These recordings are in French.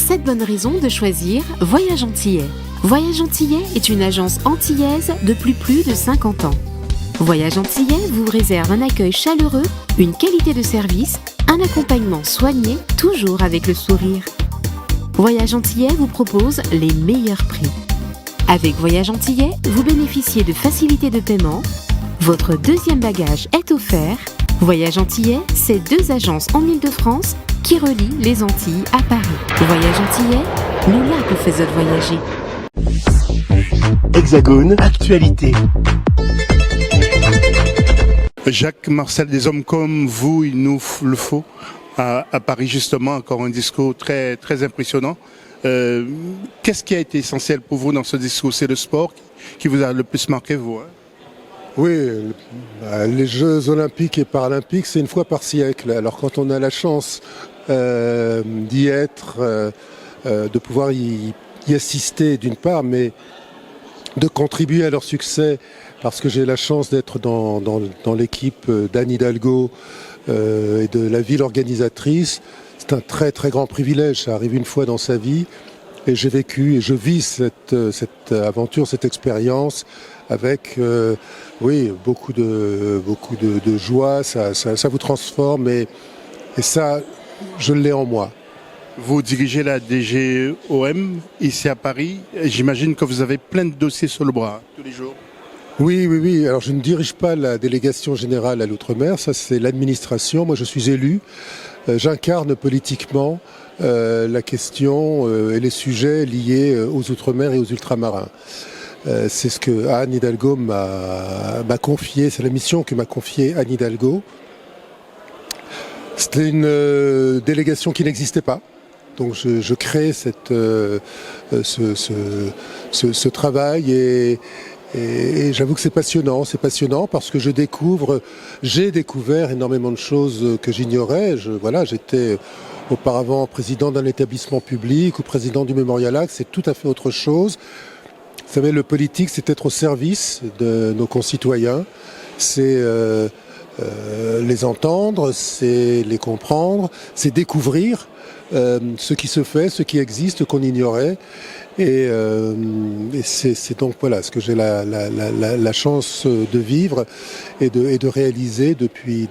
7 bonnes raisons de choisir Voyage Antillais. Voyage Antillais est une agence antillaise depuis plus de 50 ans. Voyage Antillais vous réserve un accueil chaleureux, une qualité de service, un accompagnement soigné, toujours avec le sourire. Voyage Antillais vous propose les meilleurs prix. Avec Voyage Antillais, vous bénéficiez de facilités de paiement. Votre deuxième bagage est offert. Voyage Antillais, c'est 2 agences en Île-de-France qui relient les Antilles à Paris. Voyage Antillais, nous là vous faisons voyager. Hexagone, actualité. Jacques Marcel, des hommes comme vous, il nous le faut. À Paris, justement, encore un discours très, très impressionnant. Qu'est-ce qui a été essentiel pour vous dans ce discours? C'est le sport qui vous a le plus marqué, vous, hein? Oui, les Jeux Olympiques et Paralympiques, c'est une fois par siècle. Alors quand on a la chance d'y être, de pouvoir y assister d'une part, mais de contribuer à leur succès, parce que j'ai la chance d'être dans l'équipe d'Anne Hidalgo et de la ville organisatrice. C'est un très très grand privilège, ça arrive une fois dans sa vie. Et j'ai vécu et je vis cette aventure, cette expérience avec beaucoup de joie, ça vous transforme et ça, je l'ai en moi. Vous dirigez la DGOM ici à Paris. J'imagine que vous avez plein de dossiers sur le bras tous les jours. Oui. Alors je ne dirige pas la délégation générale à l'outre-mer, ça c'est l'administration. Moi je suis élu, j'incarne politiquement la question et les sujets liés aux outre-mer et aux ultramarins. C'est ce que Anne Hidalgo m'a confié, c'est la mission que m'a confiée Anne Hidalgo. C'était une délégation qui n'existait pas. Donc je crée ce travail et j'avoue que c'est passionnant parce que j'ai découvert énormément de choses que j'ignorais. J'étais auparavant président d'un établissement public ou président du Mémorial Axe, c'est tout à fait autre chose. Vous savez, le politique, c'est être au service de nos concitoyens, c'est les entendre, c'est les comprendre, c'est découvrir ce qui se fait, ce qui existe, qu'on ignorait. Et c'est donc voilà ce que j'ai la chance de vivre et de réaliser depuis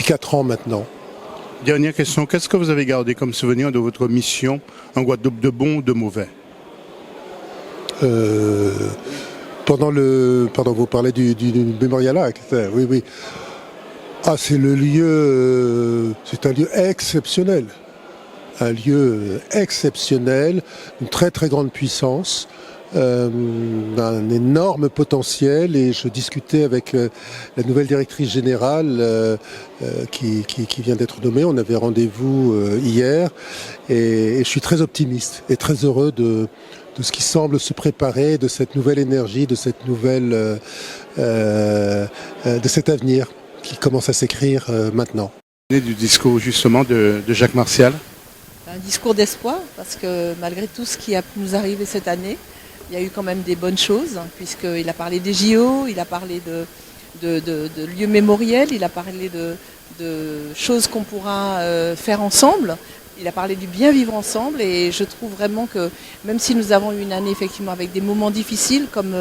4 ans maintenant. Dernière question, qu'est-ce que vous avez gardé comme souvenir de votre mission en Guadeloupe, de bon ou de mauvais? Vous parlez du Mémorial Axe, oui. Ah, c'est un lieu exceptionnel. Un lieu exceptionnel, une très très grande puissance, d'un énorme potentiel. Et je discutais avec la nouvelle directrice générale qui vient d'être nommée. On avait rendez-vous hier et je suis très optimiste et très heureux de ce qui semble se préparer, de cette nouvelle énergie, de cet avenir qui commence à s'écrire maintenant. Du discours justement de Jacques Martial. Un discours d'espoir, parce que malgré tout ce qui a pu nous arriver cette année, il y a eu quand même des bonnes choses, puisqu'il a parlé des JO, il a parlé de lieux mémoriels, il a parlé de choses qu'on pourra faire ensemble, il a parlé du bien vivre ensemble, et je trouve vraiment que même si nous avons eu une année effectivement avec des moments difficiles, comme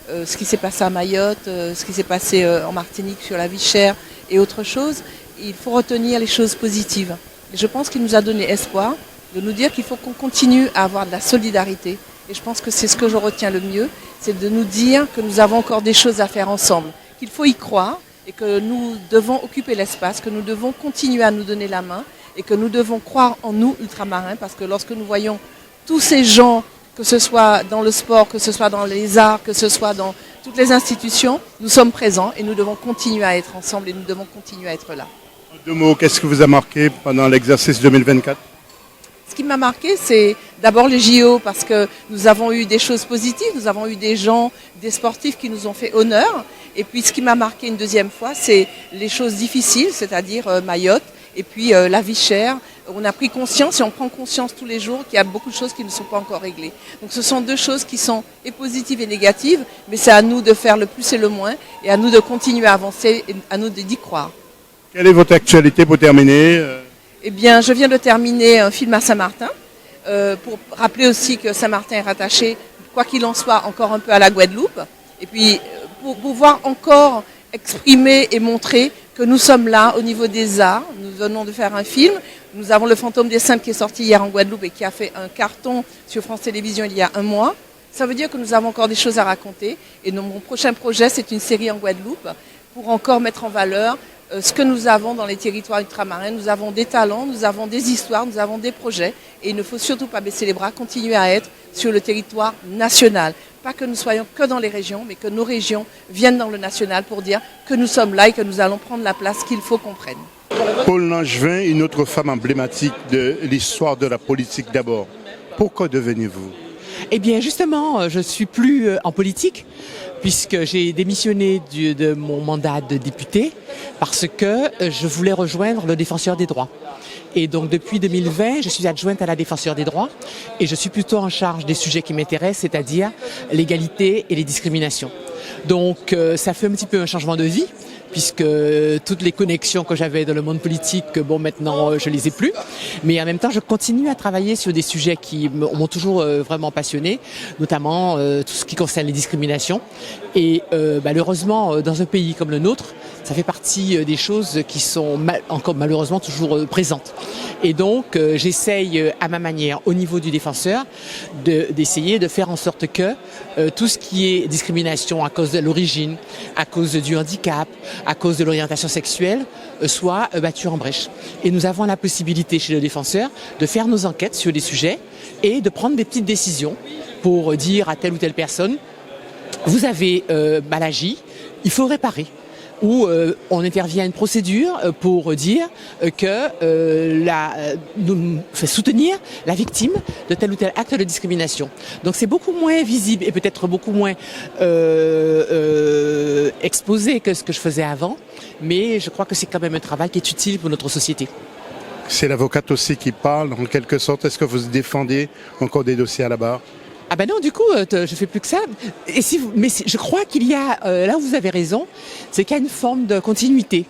ce qui s'est passé à Mayotte, ce qui s'est passé en Martinique sur la vie chère et autre chose, il faut retenir les choses positives. Je pense qu'il nous a donné espoir de nous dire qu'il faut qu'on continue à avoir de la solidarité. Et je pense que c'est ce que je retiens le mieux, c'est de nous dire que nous avons encore des choses à faire ensemble, qu'il faut y croire et que nous devons occuper l'espace, que nous devons continuer à nous donner la main et que nous devons croire en nous, ultramarins, parce que lorsque nous voyons tous ces gens, que ce soit dans le sport, que ce soit dans les arts, que ce soit dans toutes les institutions, nous sommes présents et nous devons continuer à être ensemble et nous devons continuer à être là. 2 mots, qu'est-ce qui vous a marqué pendant l'exercice 2024? Ce qui m'a marqué, c'est d'abord les JO, parce que nous avons eu des choses positives, nous avons eu des gens, des sportifs qui nous ont fait honneur. Et puis ce qui m'a marqué une deuxième fois, c'est les choses difficiles, c'est-à-dire Mayotte, et puis la vie chère. On a pris conscience et on prend conscience tous les jours qu'il y a beaucoup de choses qui ne sont pas encore réglées. Donc ce sont 2 choses qui sont et positives et négatives, mais c'est à nous de faire le plus et le moins, et à nous de continuer à avancer, et à nous d'y croire. Quelle est votre actualité pour terminer? Eh bien, je viens de terminer un film à Saint-Martin, pour rappeler aussi que Saint-Martin est rattaché, quoi qu'il en soit, encore un peu à la Guadeloupe. Et puis, pour pouvoir encore exprimer et montrer que nous sommes là au niveau des arts. Nous venons de faire un film. Nous avons Le Fantôme des Saintes qui est sorti hier en Guadeloupe et qui a fait un carton sur France Télévisions il y a un mois. Ça veut dire que nous avons encore des choses à raconter. Et mon prochain projet, c'est une série en Guadeloupe pour encore mettre en valeur ce que nous avons dans les territoires ultramarins. Nous avons des talents, nous avons des histoires, nous avons des projets. Et il ne faut surtout pas baisser les bras, continuer à être sur le territoire national. Pas que nous soyons que dans les régions, mais que nos régions viennent dans le national pour dire que nous sommes là et que nous allons prendre la place qu'il faut qu'on prenne. Paul Langevin, une autre femme emblématique de l'histoire de la politique d'abord. Pourquoi devenez-vous? Eh bien justement, je ne suis plus en politique puisque j'ai démissionné de mon mandat de député parce que je voulais rejoindre le défenseur des droits. Et donc depuis 2020, je suis adjointe à la défenseur des droits et je suis plutôt en charge des sujets qui m'intéressent, c'est-à-dire l'égalité et les discriminations. Donc ça fait un petit peu un changement de vie, puisque toutes les connexions que j'avais dans le monde politique, bon maintenant je les ai plus. Mais en même temps, je continue à travailler sur des sujets qui m'ont toujours vraiment passionné, notamment tout ce qui concerne les discriminations. Et malheureusement, dans un pays comme le nôtre, ça fait partie des choses qui sont encore malheureusement toujours présentes. Et donc, j'essaye à ma manière, au niveau du défenseur, d'essayer de faire en sorte que tout ce qui est discrimination à cause de l'origine, à cause du handicap, à cause de l'orientation sexuelle, soit battu en brèche. Et nous avons la possibilité chez le défenseur de faire nos enquêtes sur des sujets et de prendre des petites décisions pour dire à telle ou telle personne, vous avez mal agi, il faut réparer. Où on intervient à une procédure pour dire que soutenir la victime de tel ou tel acte de discrimination. Donc c'est beaucoup moins visible et peut-être beaucoup moins exposé que ce que je faisais avant, mais je crois que c'est quand même un travail qui est utile pour notre société. C'est l'avocate aussi qui parle, en quelque sorte. Est-ce que vous défendez encore des dossiers à la barre? Ah ben non, du coup, je fais plus que ça. Et je crois qu'il y a, là où vous avez raison, c'est qu'il y a une forme de continuité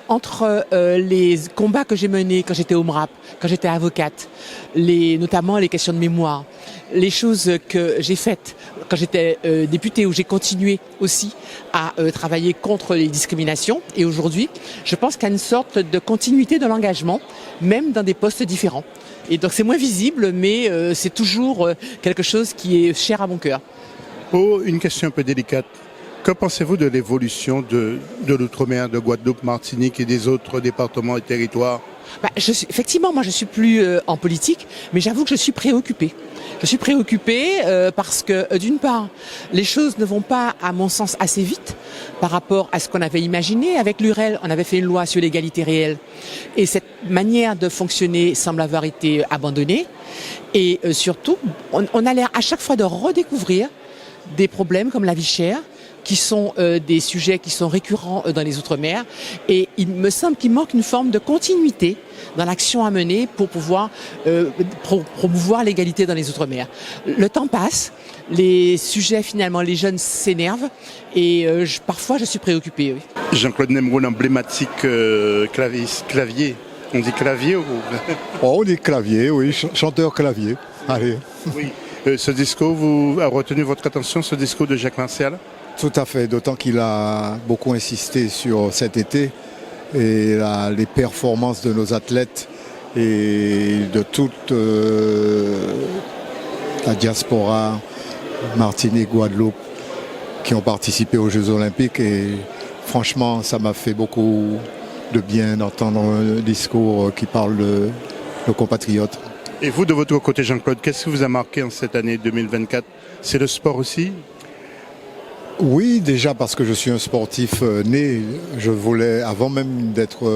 entre les combats que j'ai menés quand j'étais au MRAP, quand j'étais avocate, notamment les questions de mémoire, les choses que j'ai faites quand j'étais députée, où j'ai continué aussi à travailler contre les discriminations. Et aujourd'hui, je pense qu'il y a une sorte de continuité de l'engagement, même dans des postes différents. Et donc c'est moins visible, mais c'est toujours quelque chose qui est cher à mon cœur. Oh, une question un peu délicate. Que pensez-vous de l'évolution de l'outre-mer, de Guadeloupe, Martinique et des autres départements et territoires? Effectivement, moi je suis plus en politique, mais j'avoue que je suis préoccupée. Je suis préoccupée parce que d'une part, les choses ne vont pas, à mon sens, assez vite par rapport à ce qu'on avait imaginé. Avec l'UREL, on avait fait une loi sur l'égalité réelle. Et cette manière de fonctionner semble avoir été abandonnée. Et surtout, on a l'air à chaque fois de redécouvrir des problèmes comme la vie chère, qui sont des sujets qui sont récurrents dans les Outre-mer. Et il me semble qu'il manque une forme de continuité dans l'action à mener pour pouvoir promouvoir l'égalité dans les Outre-mer. Le temps passe, les sujets finalement, les jeunes s'énervent et parfois je suis préoccupée. Oui. Jean-Claude Nemroun, emblématique clavier. On dit clavier ou... Oh, on dit clavier, oui, chanteur clavier. Allez. Oui. Ce discours a retenu votre attention, ce discours de Jacques Martial? Tout à fait, d'autant qu'il a beaucoup insisté sur cet été et les performances de nos athlètes et de toute la diaspora Martinique, Guadeloupe qui ont participé aux Jeux Olympiques. Et franchement, ça m'a fait beaucoup de bien d'entendre un discours qui parle de nos compatriotes. Et vous, de votre côté, Jean-Claude, qu'est-ce qui vous a marqué en cette année 2024? C'est le sport aussi? Oui, déjà parce que je suis un sportif né. Je voulais, avant même d'être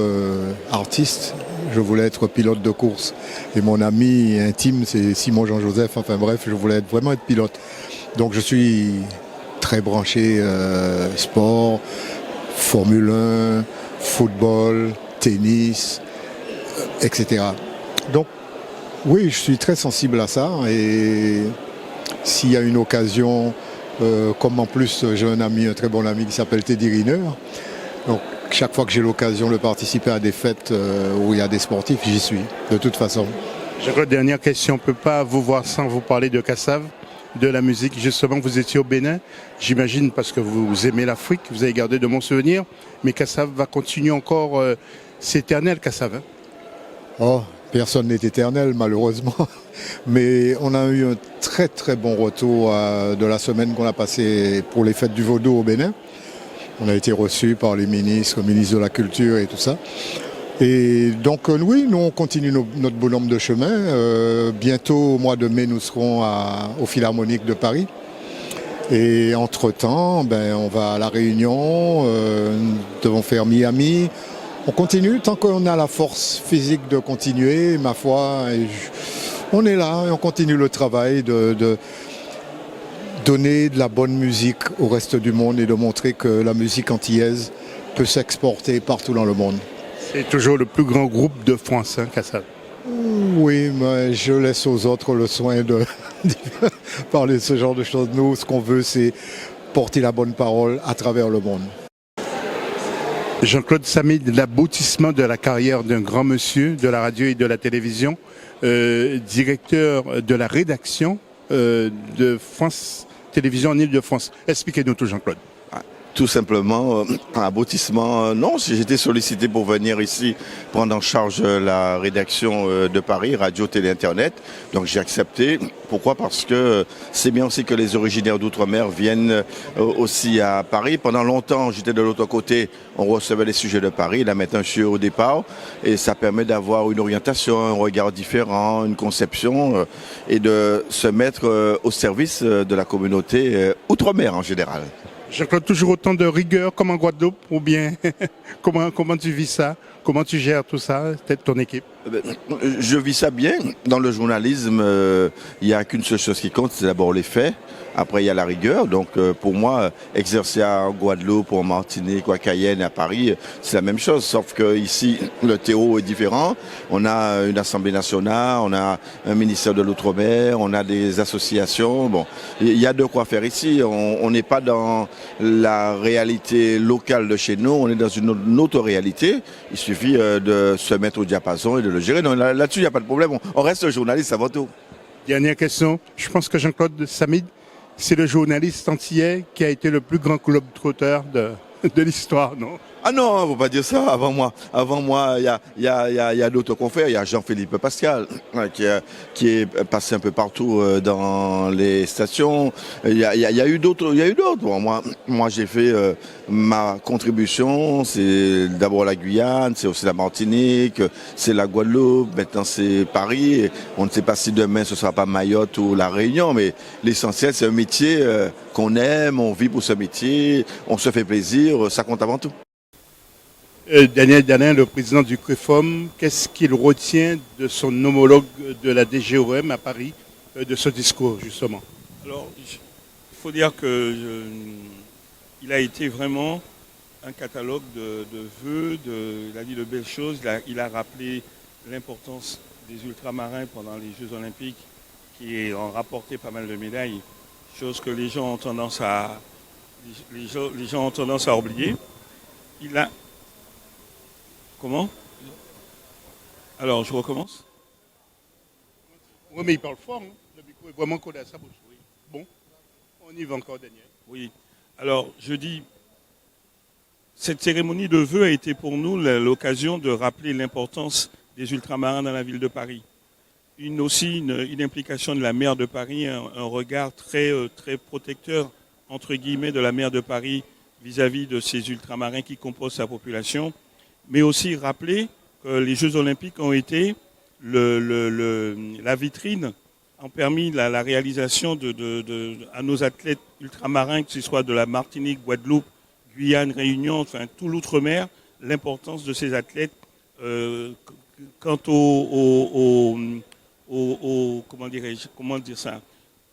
artiste, je voulais être pilote de course. Et mon ami intime, c'est Simon Jean-Joseph. Enfin bref, je voulais vraiment être pilote. Donc je suis très branché sport, Formule 1, football, tennis, etc. Donc oui, je suis très sensible à ça. Et s'il y a une occasion... comme en plus j'ai un très bon ami qui s'appelle Teddy Riner. Donc chaque fois que j'ai l'occasion de participer à des fêtes où il y a des sportifs, j'y suis, de toute façon. Jean-Claude, dernière question, on ne peut pas vous voir sans vous parler de Kassav, de la musique. Justement, vous étiez au Bénin, j'imagine parce que vous aimez l'Afrique, vous avez gardé de bons souvenirs, mais Kassav va continuer encore, c'est éternel Kassav. Hein. Oh, personne n'est éternel malheureusement, mais on a eu un très très bon retour de la semaine qu'on a passée pour les fêtes du Vaudou au Bénin. On a été reçus par les ministres, le ministre de la Culture et tout ça. Et donc oui, nous on continue notre bonhomme de chemin. Bientôt au mois de mai, nous serons au Philharmonique de Paris. Et entre-temps, on va à La Réunion, nous devons faire Miami. On continue tant qu'on a la force physique de continuer, ma foi. On est là et on continue le travail de donner de la bonne musique au reste du monde et de montrer que la musique antillaise peut s'exporter partout dans le monde. C'est toujours le plus grand groupe de France, hein, Kassav. Oui, mais je laisse aux autres le soin de parler de ce genre de choses. Nous, ce qu'on veut, c'est porter la bonne parole à travers le monde. Jean-Claude Samid, l'aboutissement de la carrière d'un grand monsieur de la radio et de la télévision, directeur de la rédaction de France Télévisions en Île-de-France. Expliquez-nous tout, Jean-Claude. Tout simplement, un aboutissement. Non, j'ai été sollicité pour venir ici prendre en charge la rédaction de Paris, radio, télé, internet. Donc j'ai accepté. Pourquoi? Parce que c'est bien aussi que les originaires d'outre-mer viennent aussi à Paris. Pendant longtemps, j'étais de l'autre côté, on recevait les sujets de Paris. Là maintenant, je suis au départ et ça permet d'avoir une orientation, un regard différent, une conception et de se mettre au service de la communauté outre-mer en général. Jean-Claude, toujours autant de rigueur comme en Guadeloupe ou bien comment tu vis ça? Comment tu gères tout ça, peut-être ton équipe? Je vis ça bien. Dans le journalisme, il n'y a qu'une seule chose qui compte, c'est d'abord les faits. Après, il y a la rigueur. Donc, pour moi, exercer en Guadeloupe, ou en Martinique, ou à Cayenne, à Paris, c'est la même chose. Sauf que ici, le terreau est différent. On a une Assemblée nationale, on a un ministère de l'Outre-mer, on a des associations. Bon, il y a de quoi faire ici. On n'est pas dans la réalité locale de chez nous. On est dans une autre réalité. Il suffit de se mettre au diapason et de le gérer. Donc, là-dessus, il n'y a pas de problème. On reste journaliste avant tout. Dernière question. Je pense que Jean-Claude Samid, c'est le journaliste antillais qui a été le plus grand globe-trotteur de l'histoire, non? Ah non, faut pas dire ça. Avant moi, il y a d'autres confrères. Il y a Jean-Philippe Pascal qui est passé un peu partout dans les stations. Il y a eu d'autres. Bon, moi, j'ai fait ma contribution. C'est d'abord la Guyane, c'est aussi la Martinique, c'est la Guadeloupe. Maintenant, c'est Paris. Et on ne sait pas si demain ce sera pas Mayotte ou la Réunion, mais l'essentiel, c'est un métier qu'on aime. On vit pour ce métier. On se fait plaisir. Ça compte avant tout. Daniel Dallain, le président du CREFOM, qu'est-ce qu'il retient de son homologue de la DGOM à Paris, de ce discours justement? Alors, il faut dire qu'il a été vraiment un catalogue de vœux, il a dit de belles choses, il a rappelé l'importance des ultramarins pendant les Jeux Olympiques qui ont rapporté pas mal de médailles, chose que les gens ont tendance à oublier. Comment? Alors, je recommence? Oui, mais il parle fort, hein. Le micro est vraiment collé à sa bouche. Oui. Bon, on y va encore, Daniel. Oui. Alors, je dis, cette cérémonie de vœux a été pour nous l'occasion de rappeler l'importance des ultramarins dans la ville de Paris. Une implication de la maire de Paris, un regard très protecteur, entre guillemets, de la maire de Paris vis-à-vis de ces ultramarins qui composent sa population. Mais aussi rappeler que les Jeux Olympiques ont été la vitrine, ont permis la réalisation à nos athlètes ultramarins, que ce soit de la Martinique, Guadeloupe, Guyane, Réunion, enfin tout l'outre-mer, l'importance de ces athlètes quant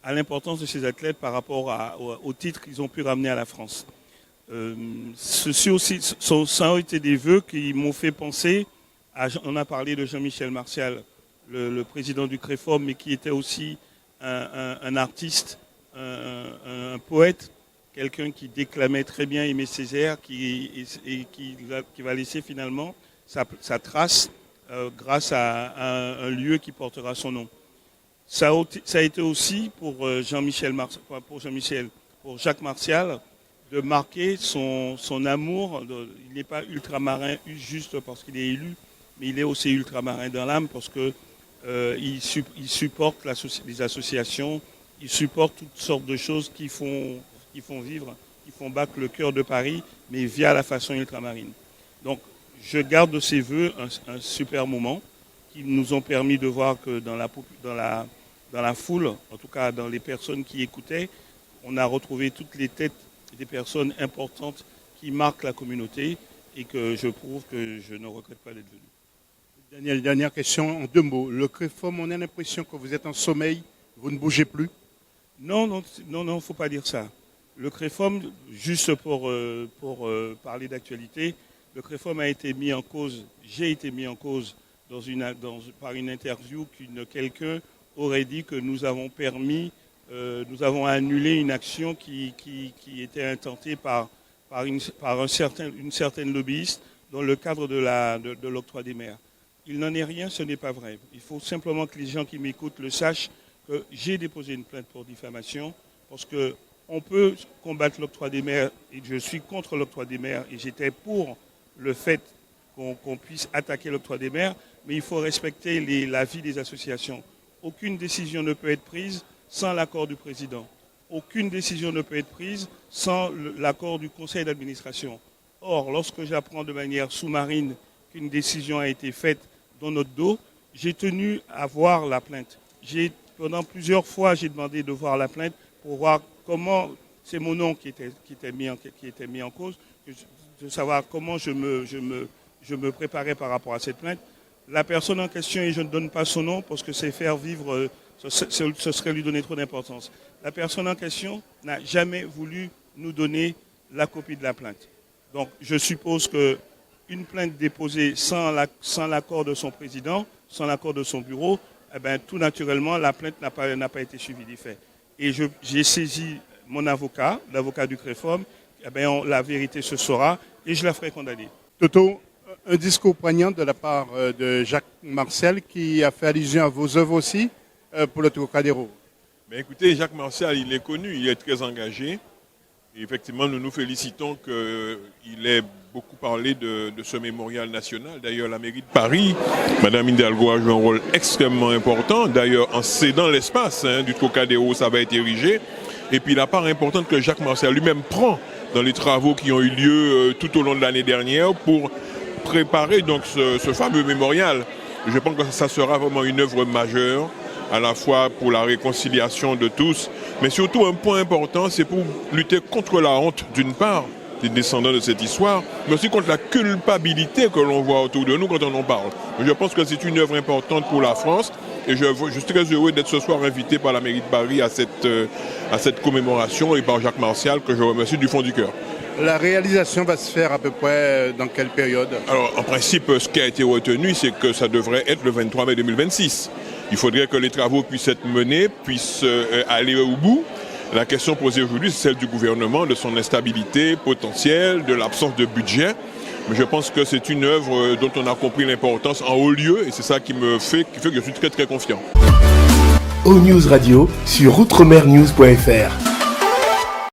à l'importance de ces athlètes par rapport au titre qu'ils ont pu ramener à la France. Ceci aussi, ça a été des vœux qui m'ont fait penser on a parlé de Jean-Michel Martial, le président du CREFOM, mais qui était aussi un artiste, un poète quelqu'un qui déclamait très bien Aimé Césaire, qui va laisser finalement sa trace grâce à un lieu qui portera son nom. Ça a été aussi pour Jacques Martial, de marquer son amour. Il n'est pas ultramarin juste parce qu'il est élu, mais il est aussi ultramarin dans l'âme parce que il supporte les associations, il supporte toutes sortes de choses qui font vivre, qui font battre le cœur de Paris, mais via la façon ultramarine. Donc, je garde de ces vœux un super moment qui nous ont permis de voir que dans la foule, en tout cas dans les personnes qui écoutaient, on a retrouvé toutes les têtes des personnes importantes qui marquent la communauté et que je prouve que je ne regrette pas d'être venu. Daniel, dernière question en 2 mots. Le CREFOM, on a l'impression que vous êtes en sommeil, vous ne bougez plus? Non, faut pas dire ça. Le CREFOM, juste pour parler d'actualité, le CREFOM a été mis en cause, j'ai été mis en cause par une interview quelqu'un aurait dit que nous avons annulé une action qui était intentée par une certaine lobbyiste dans le cadre de l'octroi des mers. Il n'en est rien, ce n'est pas vrai. Il faut simplement que les gens qui m'écoutent le sachent que j'ai déposé une plainte pour diffamation parce qu'on peut combattre l'octroi des mers et je suis contre l'octroi des mers et j'étais pour le fait qu'on puisse attaquer l'octroi des mers, mais il faut respecter l'avis des associations. Aucune décision ne peut être prise sans l'accord du président. Aucune décision ne peut être prise sans l'accord du conseil d'administration. Or, lorsque j'apprends de manière sous-marine qu'une décision a été faite dans notre dos, j'ai tenu à voir la plainte. Pendant plusieurs fois, j'ai demandé de voir la plainte pour voir comment, c'est mon nom qui était mis en cause, de savoir comment je me préparais par rapport à cette plainte. La personne en question, et je ne donne pas son nom parce que c'est faire vivre, ce serait lui donner trop d'importance. La personne en question n'a jamais voulu nous donner la copie de la plainte. Donc je suppose qu'une plainte déposée sans l'accord de son président, sans l'accord de son bureau, eh bien, tout naturellement, la plainte n'a pas été suivie des faits. Et j'ai saisi mon avocat, l'avocat du CREFOM, eh bien, la vérité se saura et je la ferai condamner. Toto, un discours poignant de la part de Jacques Martial qui a fait allusion à vos œuvres aussi pour le Trocadéro. Mais écoutez, Jacques Martial, il est connu, il est très engagé. Et effectivement, nous nous félicitons qu'il ait beaucoup parlé de ce mémorial national. D'ailleurs, la mairie de Paris, Madame Hidalgo a joué un rôle extrêmement important. D'ailleurs, en cédant l'espace du Trocadéro, ça va être érigé. Et puis la part importante que Jacques Martial lui-même prend dans les travaux qui ont eu lieu tout au long de l'année dernière pour préparer donc ce fameux mémorial. Je pense que ça sera vraiment une œuvre majeure, à la fois pour la réconciliation de tous, mais surtout un point important, c'est pour lutter contre la honte d'une part des descendants de cette histoire, mais aussi contre la culpabilité que l'on voit autour de nous quand on en parle. Je pense que c'est une œuvre importante pour la France et je suis très heureux d'être ce soir invité par la mairie de Paris à cette commémoration et par Jacques Martial que je remercie du fond du cœur. La réalisation va se faire à peu près dans quelle période? Alors, en principe, ce qui a été retenu, c'est que ça devrait être le 23 mai 2026. Il faudrait que les travaux puissent être menés, puissent aller au bout. La question posée aujourd'hui, c'est celle du gouvernement, de son instabilité potentielle, de l'absence de budget. Mais je pense que c'est une œuvre dont on a compris l'importance en haut lieu et c'est ça qui fait que je suis très très confiant. O-News Radio sur outremernews.fr.